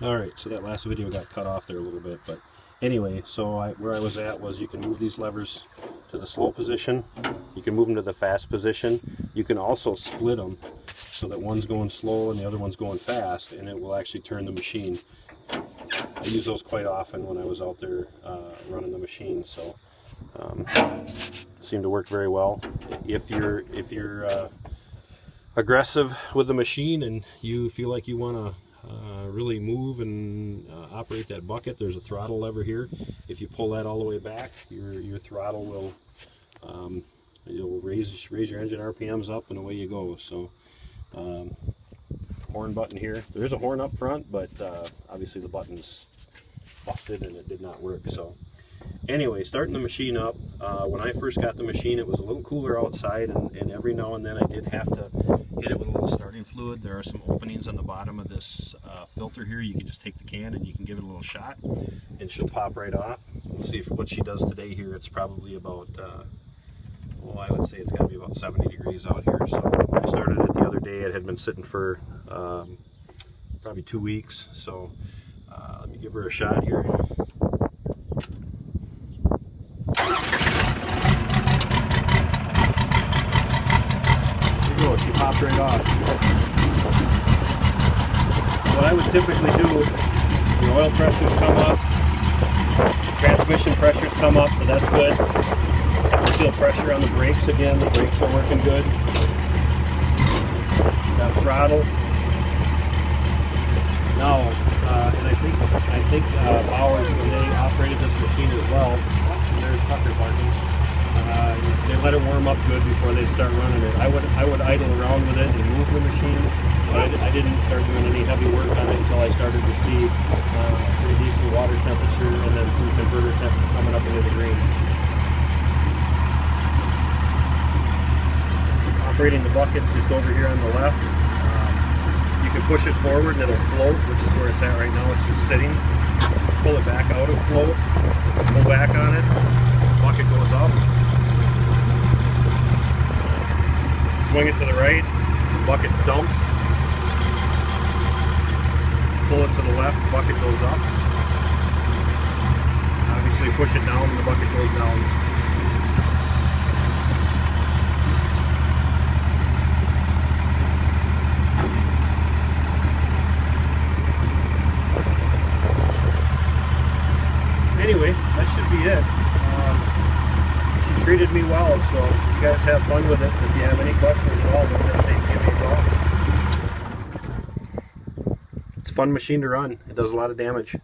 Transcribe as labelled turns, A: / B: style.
A: Alright, so that last video got cut off there a little bit, but anyway, so where I was at was you can move these levers to the slow position, you can move them to the fast position, you can also split them so that one's going slow and the other one's going fast, and it will actually turn the machine. I use those quite often when I was out there running the machine, so seem to work very well. If you're aggressive with the machine and you feel like you want to really move and operate that bucket, there's a throttle lever here. If you pull that all the way back, your throttle will you'll raise your engine RPMs up and away you go. So horn button here. There is a horn up front, but obviously the button's busted and it did not work. So anyway, starting the machine up, when I first got the machine it was a little cooler outside, and every now and then I did have to hit it with a little starting fluid. There are some openings on the bottom of this filter here. You can just take the can and you can give it a little shot and she'll pop right off. We'll see what she does today here. It's probably about, well, I would say it's got to be about 70 degrees out here. So I started it the other day. It had been sitting for probably 2 weeks. So let me give her a shot here. She popped right off. What I would typically do, the oil pressures come up, transmission pressures come up, so that's good. I feel pressure on the brakes again, the brakes are working good. Got throttle. Now, and I think Bowers, when they operated this machine as well, and there's Tucker barking. They let it warm up good before they start running it. I would idle around with it and move the machine, but I didn't start doing any heavy work on it until I started to see pretty decent water temperature and then some converter temperature coming up into the green. Operating the bucket just over here on the left. You can push it forward and it'll float, which is where it's at right now. It's just sitting. Pull it back out, it'll float. Pull back on it. Bucket goes up. Swing it to the right, bucket dumps. Pull it to the left, bucket goes up. Obviously push it down and the bucket goes down. Anyway, that should be it. She treated me well, so you guys have fun with it. If you have any questions at all, don't hesitate to give me a call. It's a fun machine to run. It does a lot of damage.